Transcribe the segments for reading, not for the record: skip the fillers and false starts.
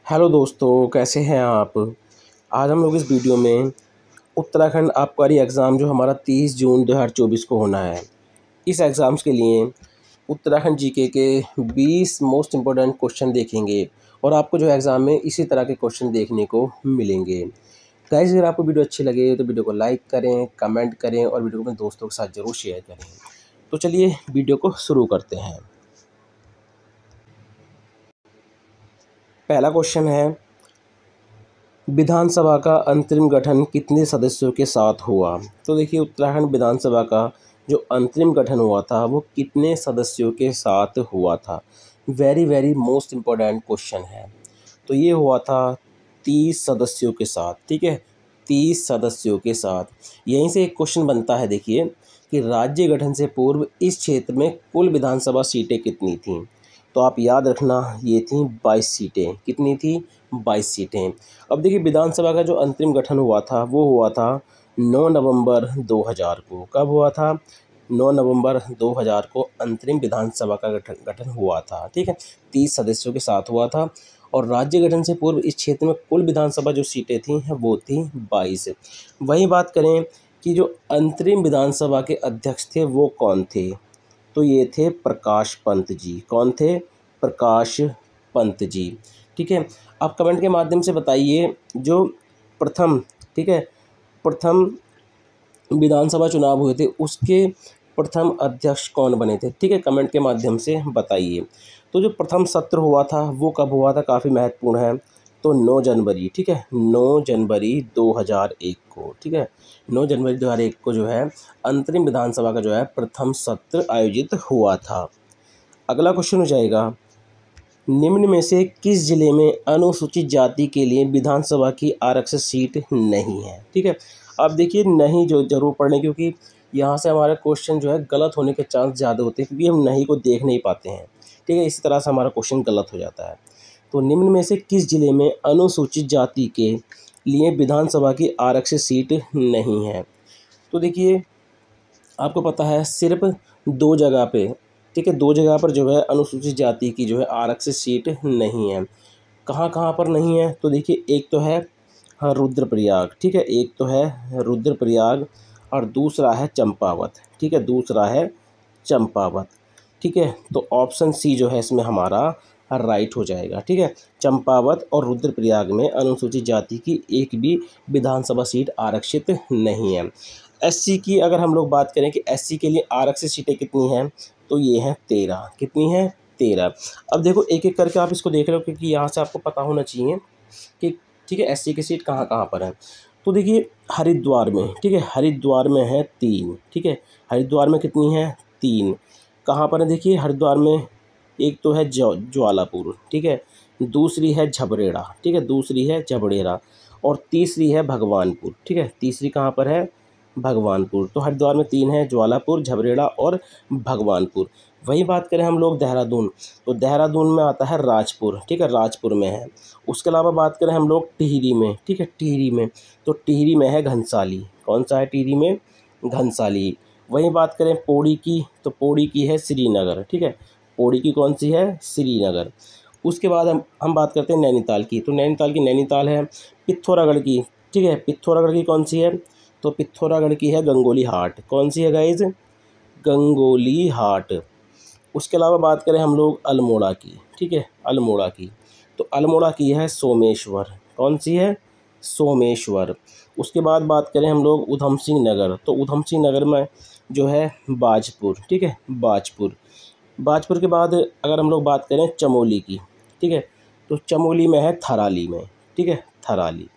Hello दोस्तों, कैसे हैं आप। आज हम लोग इस वीडियो में उत्तराखंड आबकारी एग्ज़ाम जो हमारा 30 जून 2024 को होना है, इस एग्ज़ाम्स के लिए उत्तराखंड जीके के 20 मोस्ट इम्पोर्टेंट क्वेश्चन देखेंगे और आपको जो एग्ज़ाम में इसी तरह के क्वेश्चन देखने को मिलेंगे। गाइस, अगर आपको वीडियो अच्छी लगे तो वीडियो को लाइक करें, कमेंट करें और वीडियो को अपने दोस्तों के साथ ज़रूर शेयर करें। तो चलिए वीडियो को शुरू करते हैं। पहला क्वेश्चन है, विधानसभा का अंतरिम गठन कितने सदस्यों के साथ हुआ। तो देखिए, उत्तराखंड विधानसभा का जो अंतरिम गठन हुआ था वो कितने सदस्यों के साथ हुआ था। Very very most important question है। तो ये हुआ था 30 सदस्यों के साथ। ठीक है, 30 सदस्यों के साथ। यहीं से एक क्वेश्चन बनता है, देखिए कि राज्य गठन से पूर्व इस क्षेत्र में कुल विधानसभा सीटें कितनी थीं। तो आप याद रखना, ये थी 22 सीटें। कितनी थी? 22 सीटें। अब देखिए, विधानसभा का जो अंतरिम गठन हुआ था वो हुआ था 9 नवंबर 2000 को। कब हुआ था? 9 नवंबर 2000 को अंतरिम विधानसभा का गठन हुआ था। ठीक है, 30 सदस्यों के साथ हुआ था और राज्य गठन से पूर्व इस क्षेत्र में कुल विधानसभा जो सीटें थीं वो थी 22। वहीं बात करें कि जो अंतरिम विधानसभा के अध्यक्ष थे वो कौन थे, तो ये थे प्रकाश पंत जी। कौन थे? प्रकाश पंत जी। ठीक है, आप कमेंट के माध्यम से बताइए जो प्रथम, ठीक है, प्रथम विधानसभा चुनाव हुए थे उसके प्रथम अध्यक्ष कौन बने थे। ठीक है, कमेंट के माध्यम से बताइए। तो जो प्रथम सत्र हुआ था वो कब हुआ था, काफ़ी महत्वपूर्ण है। तो 9 जनवरी, ठीक है, 9 जनवरी 2001 को। ठीक है, 9 जनवरी 2001 को जो है अंतरिम विधानसभा का जो है प्रथम सत्र आयोजित हुआ था। अगला क्वेश्चन हो जाएगा, निम्न में से किस जिले में अनुसूचित जाति के लिए विधानसभा की आरक्षित सीट नहीं है। ठीक है, अब देखिए, नहीं जो जरूर पढ़ लें क्योंकि यहाँ से हमारा क्वेश्चन जो है गलत होने के चांस ज़्यादा होते हैं क्योंकि हम नहीं को देख नहीं पाते हैं। ठीक है, इसी तरह से हमारा क्वेश्चन गलत हो जाता है। तो निम्न में से किस जिले में अनुसूचित जाति के लिए विधानसभा की आरक्षित सीट नहीं है। तो देखिए, आपको पता है सिर्फ 2 जगह पे, ठीक है, 2 जगह पर जो है अनुसूचित जाति की जो है आरक्षित सीट नहीं है। कहाँ कहाँ पर नहीं है? तो देखिए, एक तो है रुद्रप्रयाग। ठीक है, एक तो है रुद्रप्रयाग और दूसरा है चंपावत। ठीक है, दूसरा है चंपावत। ठीक है, तो ऑप्शन सी जो है इसमें हमारा राइट हो जाएगा। ठीक है, चंपावत और रुद्रप्रयाग में अनुसूचित जाति की एक भी विधानसभा सीट आरक्षित नहीं है। एससी की अगर हम लोग बात करें कि एससी के लिए आरक्षित सीटें कितनी हैं, तो ये हैं 13। कितनी हैं? 13। अब देखो, एक एक करके आप इसको देख रहे हो क्योंकि यहाँ से आपको पता होना चाहिए कि ठीक है एससी की सीट कहाँ कहाँ पर है। तो देखिए, हरिद्वार में, ठीक है, हरिद्वार में है 3। ठीक है, हरिद्वार में कितनी है? 3। कहाँ पर है? देखिए, हरिद्वार में एक तो है ज्वालापुर, ठीक है, दूसरी है झबरेड़ा, ठीक है, दूसरी है झबरेड़ा और तीसरी है भगवानपुर। ठीक है, तीसरी कहाँ पर है? भगवानपुर। तो हरिद्वार में 3 है, ज्वालापुर, झबरेड़ा और भगवानपुर। वही बात करें हम लोग देहरादून, तो देहरादून में आता है राजपुर। ठीक है, राजपुर में है। उसके अलावा बात करें हम लोग टिहरी में, ठीक है, टिहरी में, तो टिहरी में है घनसाली। कौन सा है टिहरी में? घनसाली। वहीं बात करें पौड़ी की, तो पौड़ी की है श्रीनगर। ठीक है, पौड़ी की कौन सी है? श्रीनगर। उसके बाद हम बात करते हैं नैनीताल की, तो नैनीताल की नैनीताल है। पिथौरागढ़ की, ठीक है, पिथौरागढ़ की कौन सी है? तो पिथौरागढ़ की है गंगोली हाट। कौन सी है गाइज? गंगोली हाट। उसके अलावा बात करें हम लोग अल्मोड़ा की, ठीक है, अल्मोड़ा की, तो अल्मोड़ा की है सोमेश्वर। कौन सी है? सोमेश्वर। उसके बाद बात करें हम लोग उधम सिंह नगर, तो उधम सिंह नगर में जो है बाजपुर। ठीक है, बाजपुर। बाजपुर के बाद अगर हम लोग बात करें चमोली की, ठीक है, तो चमोली में है थराली में। ठीक है, थराली।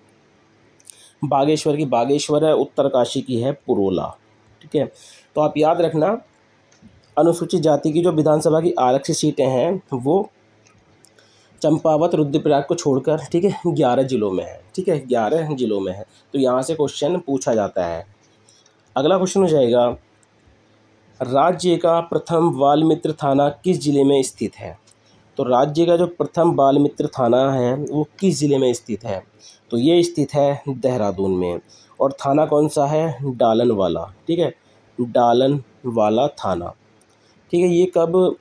बागेश्वर की, बागेश्वर है, उत्तरकाशी की है पुरोला। ठीक है, तो आप याद रखना, अनुसूचित जाति की जो विधानसभा की आरक्षित सीटें हैं वो चंपावत, रुद्रप्रयाग को छोड़कर, ठीक है, 11 जिलों में है। ठीक है, 11 जिलों में है। तो यहाँ से क्वेश्चन पूछा जाता है। अगला क्वेश्चन हो जाएगा, राज्य का प्रथम बाल मित्र थाना किस जिले में स्थित है। तो राज्य का जो प्रथम बाल मित्र थाना है वो किस ज़िले में स्थित है, तो ये स्थित है देहरादून में। और थाना कौन सा है? डालन वाला। ठीक है, डालन वाला थाना। ठीक है, ये कब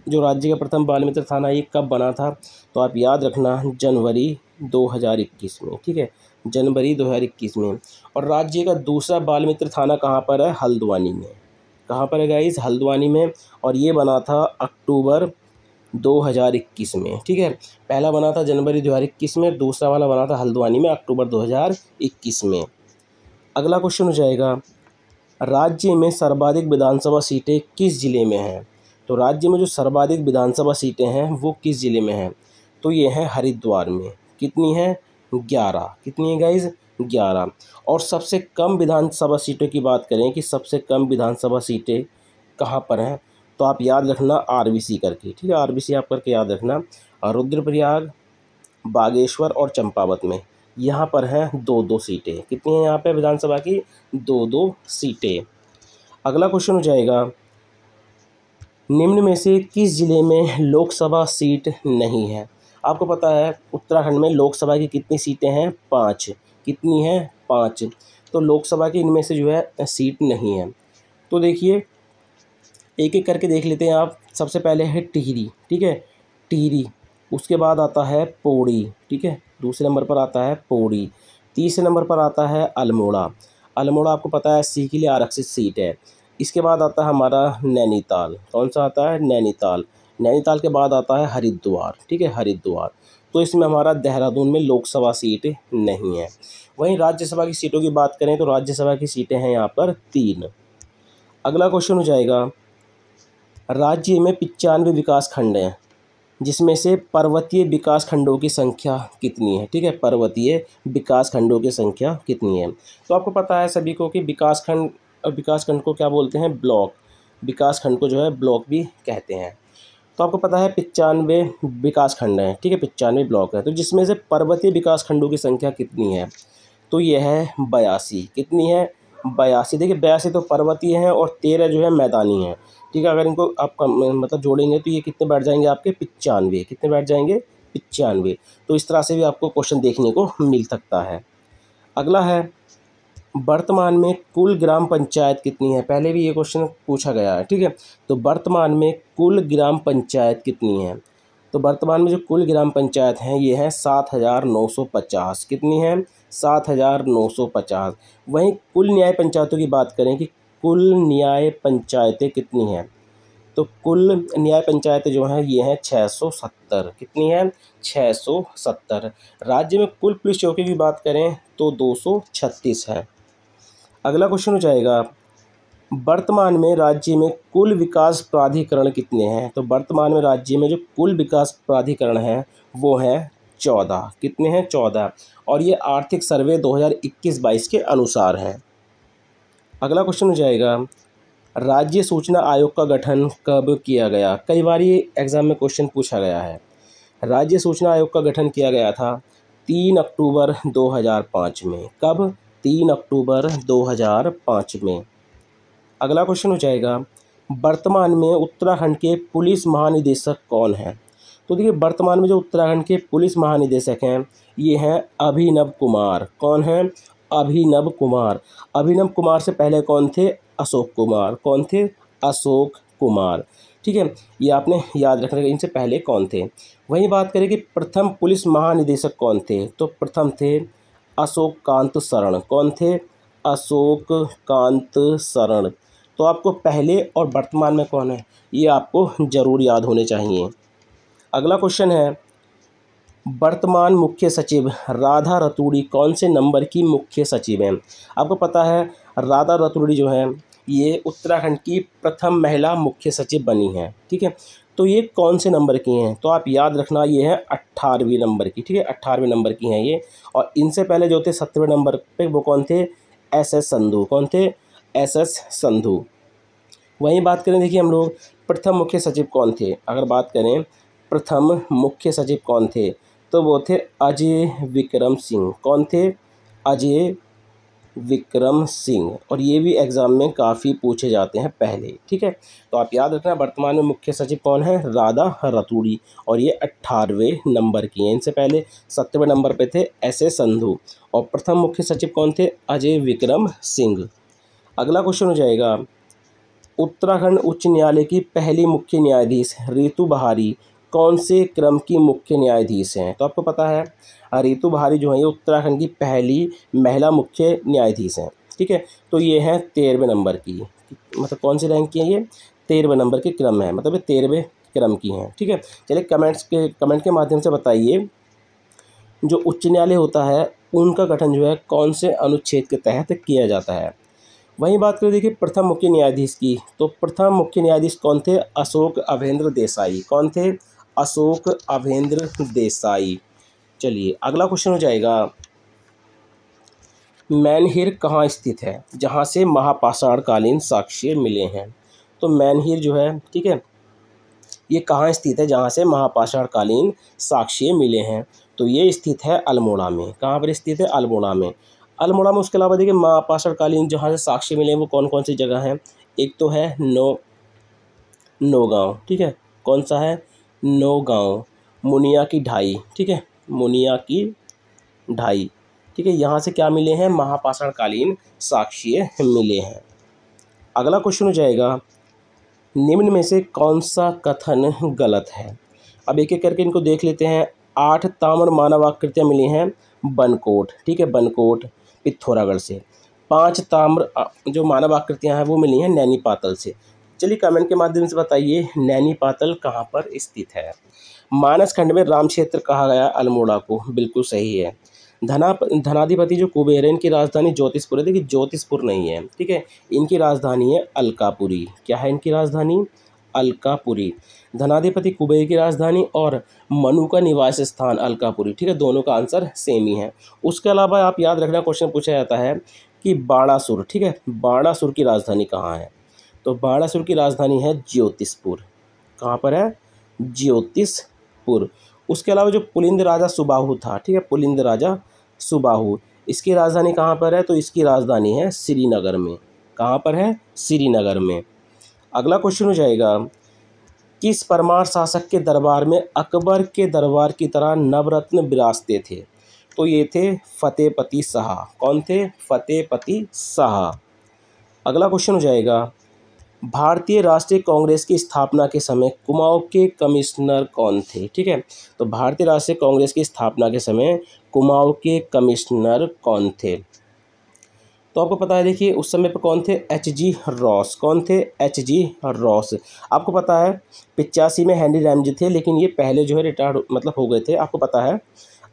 जो राज्य का प्रथम बाल मित्र थाना ये कब बना था, तो आप याद रखना जनवरी 2021 में, ठीक है, जनवरी 2021 में। और राज्य का दूसरा बाल मित्र थाना कहाँ पर है, हल्द्वानी में। कहाँ पर है गाइस, हल्द्वानी में। और ये बना था अक्टूबर 2021 में, ठीक है। पहला बना था जनवरी 2021 में, दूसरा वाला बना था हल्द्वानी में अक्टूबर 2021 में। अगला क्वेश्चन हो जाएगा, राज्य में सर्वाधिक विधानसभा सीटें किस जिले में हैं। तो राज्य में जो सर्वाधिक विधानसभा सीटें हैं वो किस जिले में हैं, तो ये हैं हरिद्वार में। कितनी हैं, 11। कितनी है गाइज, 11। और सबसे कम विधानसभा सीटों की बात करें कि सबसे कम विधानसभा सीटें कहाँ पर हैं, तो आप याद रखना आरबीसी करके, ठीक है, आरबीसी आप करके याद रखना। और रुद्रप्रयाग, बागेश्वर और चंपावत में यहाँ पर हैं 2-2 सीटें। कितनी हैं यहाँ पे विधानसभा की, 2-2 सीटें। अगला क्वेश्चन हो जाएगा, निम्न में से किस जिले में लोकसभा सीट नहीं है। आपको पता है उत्तराखंड में लोकसभा की कितनी सीटें हैं, 5। कितनी हैं, 5। तो लोकसभा की इनमें से जो है सीट नहीं है। तो देखिए एक एक करके देख लेते हैं आप। सबसे पहले है टिहरी, ठीक है, टिहरी। उसके बाद आता है पौड़ी, ठीक है, दूसरे नंबर पर आता है पौड़ी। तीसरे नंबर पर आता है अल्मोड़ा। अल्मोड़ा आपको पता है सी के लिए आरक्षित सीट है। इसके बाद आता है हमारा नैनीताल। कौन सा आता है, नैनीताल। नैनीताल के बाद आता है हरिद्वार, ठीक है, हरिद्वार। तो इसमें हमारा देहरादून में लोकसभा सीट नहीं है। वहीं राज्यसभा की सीटों की बात करें तो राज्यसभा की सीटें हैं यहाँ पर 3। अगला क्वेश्चन हो जाएगा, राज्य में 95 विकास खंड हैं जिसमें से पर्वतीय विकास खंडों की संख्या कितनी है, ठीक है, पर्वतीय विकास खंडों की संख्या कितनी है। तो आपको पता है सभी को कि विकास खंड को क्या बोलते हैं, ब्लॉक। विकास खंड को जो है ब्लॉक भी कहते हैं। तो आपको पता है 95 विकास खंड हैं, ठीक है, 95 ब्लॉक हैं। तो जिसमें से पर्वतीय विकास खंडों की संख्या कितनी है, तो यह है 82। कितनी है, 82। देखिए 82 तो पर्वतीय हैं और 13 जो है मैदानी हैं, ठीक है। अगर इनको आप मतलब जोड़ेंगे तो ये कितने बैठ जाएंगे आपके, 95। कितने बैठ जाएंगे, 95। तो इस तरह से भी आपको क्वेश्चन देखने को मिल सकता है। अगला है, वर्तमान में कुल ग्राम पंचायत कितनी है। पहले भी ये क्वेश्चन पूछा गया है, ठीक है। तो वर्तमान में कुल ग्राम पंचायत कितनी है, तो वर्तमान में जो कुल ग्राम पंचायत हैं ये हैं 7950। कितनी है, 7950। वहीं कुल न्याय पंचायतों की बात करें कि कुल न्याय पंचायतें कितनी हैं, तो कुल न्याय पंचायतें जो हैं ये हैं 670। कितनी है, 670। राज्य में कुल पुलिस चौकी की बात करें तो 236 है। अगला क्वेश्चन हो जाएगा, वर्तमान में राज्य में कुल विकास प्राधिकरण कितने हैं। तो वर्तमान में राज्य में जो कुल विकास प्राधिकरण हैं वो हैं 14। कितने हैं, 14। और ये आर्थिक सर्वे 2021-22 के अनुसार है। अगला क्वेश्चन हो जाएगा, राज्य सूचना आयोग का गठन कब किया गया। कई बार ये एग्जाम में क्वेश्चन पूछा गया है। राज्य सूचना आयोग का गठन किया गया था 3 अक्टूबर 2005 में। कब, 3 अक्टूबर 2005 में। अगला क्वेश्चन हो जाएगा, वर्तमान में उत्तराखंड के पुलिस महानिदेशक कौन हैं। तो देखिए वर्तमान में जो उत्तराखंड के पुलिस महानिदेशक हैं ये हैं अभिनव कुमार। कौन हैं, अभिनव कुमार। अभिनव कुमार से पहले कौन थे, अशोक कुमार। कौन थे, अशोक कुमार, ठीक है। ये आपने याद रखना है इनसे पहले कौन थे। वहीं बात करें कि प्रथम पुलिस महानिदेशक कौन थे, तो प्रथम थे अशोक कांत शरण। कौन थे, अशोक कांत शरण। तो आपको पहले और वर्तमान में कौन है ये आपको ज़रूर याद होने चाहिए। अगला क्वेश्चन है, वर्तमान मुख्य सचिव राधा रतूड़ी कौन से नंबर की मुख्य सचिव हैं। आपको पता है राधा रतूड़ी जो है ये उत्तराखंड की प्रथम महिला मुख्य सचिव बनी हैं, ठीक है। तो ये कौन से नंबर की हैं, तो आप याद रखना ये है 18वें नंबर की, ठीक है, 18वें नंबर की हैं ये। और इनसे पहले जो थे 17वें नंबर पे वो कौन थे, SS संधू। कौन थे, SS संधू। वहीं बात करें देखिए हम लोग प्रथम मुख्य सचिव कौन थे। अगर बात करें प्रथम मुख्य सचिव कौन थे तो वो थे अजय विक्रम सिंह। कौन थे, अजय विक्रम सिंह। और ये भी एग्ज़ाम में काफ़ी पूछे जाते हैं पहले, ठीक है। तो आप याद रखना वर्तमान में मुख्य सचिव कौन है, राधा रतूड़ी। और ये 18वें नंबर की हैं। इनसे पहले 7वें नंबर पे थे SS संधू। और प्रथम मुख्य सचिव कौन थे, अजय विक्रम सिंह। अगला क्वेश्चन हो जाएगा, उत्तराखंड उच्च न्यायालय की पहली मुख्य न्यायाधीश रितु बहारी कौन से क्रम की मुख्य न्यायाधीश हैं? तो आपको पता है रितु बहारी जो है ये उत्तराखंड की पहली महिला मुख्य न्यायाधीश हैं। ठीक है, तो ये हैं 13वें नंबर की, मतलब कौन सी रैंक की है ये? 13वें नंबर के क्रम है, मतलब ये 13वें क्रम की हैं। ठीक है, चलिए कमेंट के माध्यम से बताइए, जो उच्च न्यायालय होता है उनका गठन जो है कौन से अनुच्छेद के तहत किया जाता है? वहीं बात करें देखिए प्रथम मुख्य न्यायाधीश की, तो प्रथम मुख्य न्यायाधीश कौन थे? अशोक अभेंद्र देसाई। कौन थे? अशोक अभेंद्र देसाई। चलिए अगला क्वेश्चन हो जाएगा, मैनहिर कहाँ स्थित है जहाँ से महापाषाणकालीन साक्ष्य मिले हैं? तो मैनहिर जो है, ठीक है, ये कहाँ स्थित है जहाँ से महापाषाणकालीन साक्ष्य मिले हैं? तो ये स्थित है अल्मोड़ा में। कहाँ पर स्थित है? अल्मोड़ा में। अल्मोड़ा में उसके अलावा देखिए महापाषाणकालीन जहाँ से साक्ष्य मिले हैं वो कौन कौन सी जगह हैं? एक तो है नौगांव, ठीक है, कौन सा है? नौगांव। मुनिया की ढाई, ठीक है, मुनिया की ढाई, ठीक है, यहाँ से क्या मिले हैं? महापाषाणकालीन साक्ष्य मिले हैं। अगला क्वेश्चन हो जाएगा, निम्न में से कौन सा कथन गलत है? अब एक एक करके इनको देख लेते हैं। 8 ताम्र मानव आकृतियाँ मिली हैं बनकोट, ठीक है, बनकोट पिथौरागढ़ से। 5 ताम्र जो मानव आकृतियाँ हैं वो मिली हैं नैनी पातल से। चलिए कमेंट के माध्यम से बताइए नैनी पातल कहाँ पर स्थित है? मानस खंड में राम क्षेत्र कहा गया अल्मोड़ा को, बिल्कुल सही है। धनाधिपति जो कुबेर है इनकी राजधानी ज्योतिषपुर है। देखिए ज्योतिषपुर नहीं है, ठीक है, इनकी राजधानी है अलकापुरी। क्या है इनकी राजधानी? अलकापुरी। धनाधिपति कुबेर की राजधानी और मनु का निवास स्थान अलकापुरी, ठीक है, दोनों का आंसर सेम ही है। उसके अलावा आप याद रखना क्वेश्चन पूछा जाता है कि बाणासुर, ठीक है, बाणासुर की राजधानी कहाँ है? तो बाणासुर की राजधानी है ज्योतिषपुर। कहाँ पर है? ज्योतिषपुर। उसके अलावा जो पुलिंद राजा सुबाहु था, ठीक है, पुलिंद राजा सुबाहु, इसकी राजधानी कहाँ पर है? तो इसकी राजधानी है श्रीनगर में। कहाँ पर है? श्रीनगर में। अगला क्वेश्चन हो जाएगा, किस परमार शासक के दरबार में अकबर के दरबार की तरह नवरत्न विराजते थे? तो ये थे फतेहपति शाह। कौन थे? फतेहपति शाह। अगला क्वेश्चन हो जाएगा, भारतीय राष्ट्रीय कांग्रेस की स्थापना के समय कुमाऊं के कमिश्नर कौन थे? ठीक है, तो भारतीय राष्ट्रीय कांग्रेस की स्थापना के समय कुमाऊं के कमिश्नर कौन थे? तो आपको पता है देखिए उस समय पर कौन थे? एच.जी. रॉस। कौन थे? एच.जी. रॉस। आपको पता है 85 में हेनरी रैमजी थे, लेकिन ये पहले जो है रिटायर्ड मतलब हो गए थे। आपको पता है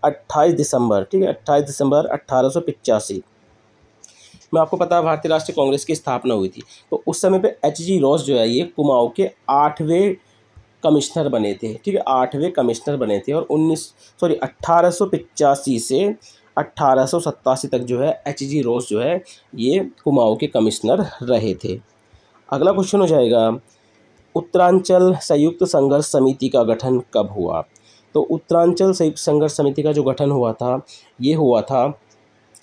28 दिसंबर, ठीक है, 28 दिसंबर 1885 में आपको पता है भारतीय राष्ट्रीय कांग्रेस की स्थापना हुई थी। तो उस समय पे एच.जी. रॉस जो है ये कुमाऊं के 8वें कमिश्नर बने थे, ठीक है, 8वें कमिश्नर बने थे। और 1885 से 1887 तक जो है एच.जी. रॉस जो है ये कुमाऊं के कमिश्नर रहे थे। अगला क्वेश्चन हो जाएगा, उत्तरांचल संयुक्त संघर्ष समिति का गठन कब हुआ? तो उत्तरांचल संयुक्त संघर्ष समिति का जो गठन हुआ था ये हुआ था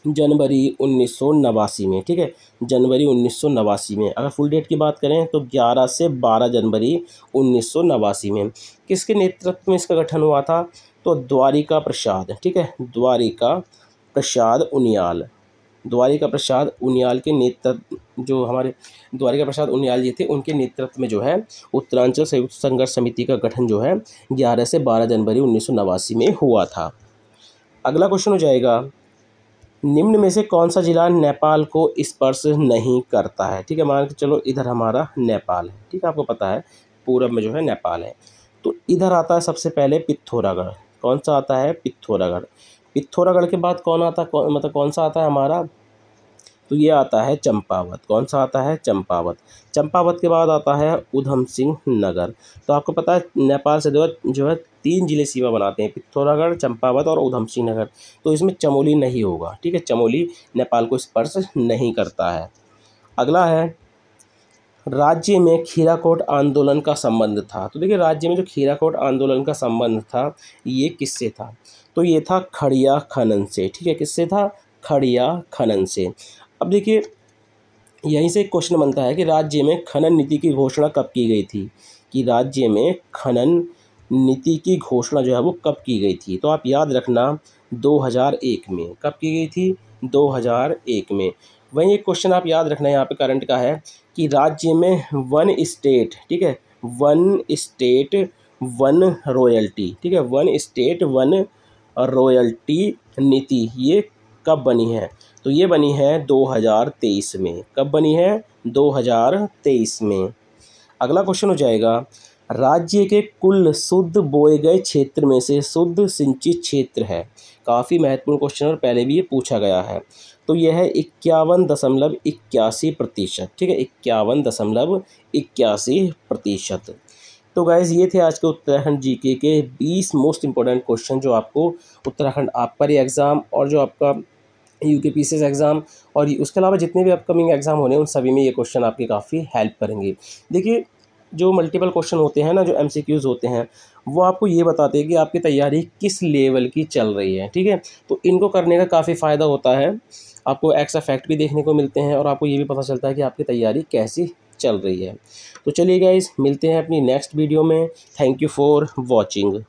जनवरी 1989 में, ठीक है, जनवरी 1989 में। अगर फुल डेट की बात करें तो 11 से 12 जनवरी 1989 में। किसके नेतृत्व में इसका गठन हुआ था? तो द्वारिका प्रसाद, ठीक है, द्वारिका प्रसाद उनियाल। द्वारिका प्रसाद उनियाल के नेतृत्व, जो हमारे द्वारिका प्रसाद उनियाल जी थे उनके नेतृत्व में जो है उत्तरांचल संयुक्त संघर्ष समिति का गठन जो है 11 से 12 जनवरी 1989 में हुआ था। अगला क्वेश्चन हो जाएगा, निम्न में से कौन सा जिला नेपाल को स्पर्श नहीं करता है? ठीक है, मान के चलो इधर हमारा नेपाल है, ठीक है, आपको पता है पूरब में जो है नेपाल है। तो इधर आता है सबसे पहले पिथौरागढ़। कौन सा आता है? पिथौरागढ़। पिथौरागढ़ के बाद कौन आता है, मतलब कौन सा आता है हमारा? तो ये आता है चंपावत। कौन सा आता है? चंपावत। चंपावत के बाद आता है उधम सिंह नगर। तो आपको पता है नेपाल से जो है 3 जिले सीमा बनाते हैं, पिथौरागढ़, चंपावत और उधम सिंह नगर। तो इसमें चमोली नहीं होगा, ठीक है, चमोली नेपाल को स्पर्श नहीं करता है। अगला है, राज्य में खीराकोट आंदोलन का संबंध था। तो देखिए राज्य में जो खीराकोट आंदोलन का संबंध था ये किससे था? तो ये था खड़िया खनन से, ठीक है, किससे था? खड़िया खनन से। अब देखिए यहीं से एक क्वेश्चन बनता है कि राज्य में खनन नीति की घोषणा कब की गई थी? कि राज्य में खनन नीति की घोषणा जो है वो कब की गई थी? तो आप याद रखना 2001 में। कब की गई थी? 2001 में। वहीं एक क्वेश्चन आप याद रखना यहाँ पे करंट का है कि राज्य में वन स्टेट, ठीक है, वन स्टेट वन रॉयल्टी, ठीक है, वन स्टेट वन रॉयल्टी नीति ये कब बनी है? तो ये बनी है 2023 में। कब बनी है? 2023 में। अगला क्वेश्चन हो जाएगा, राज्य के कुल शुद्ध बोए गए क्षेत्र में से शुद्ध सिंचित क्षेत्र है। काफ़ी महत्वपूर्ण क्वेश्चन और पहले भी ये पूछा गया है। तो यह है 51.81%, ठीक है, 51.81%। तो गाइज़ ये थे आज के उत्तराखंड जीके के 20 मोस्ट इंपॉर्टेंट क्वेश्चन जो आपको उत्तराखंड आबकारी एग्ज़ाम और जो आपका यूकेपीसीएस एग्ज़ाम और उसके अलावा जितने भी अपकमिंग एग्ज़ाम होने हैं उन सभी में ये क्वेश्चन आपकी काफ़ी हेल्प करेंगे। देखिए जो मल्टीपल क्वेश्चन होते हैं ना, जो एमसीक्यूज़ होते हैं, वो आपको ये बताते हैं कि आपकी तैयारी किस लेवल की चल रही है, ठीक है। तो इनको करने का काफ़ी फ़ायदा होता है, आपको एक्स्ट्रा फैक्ट भी देखने को मिलते हैं और आपको ये भी पता चलता है कि आपकी तैयारी कैसी चल रही है। तो चलिए गाइज़, मिलते हैं अपनी नेक्स्ट वीडियो में। Thank you for watching.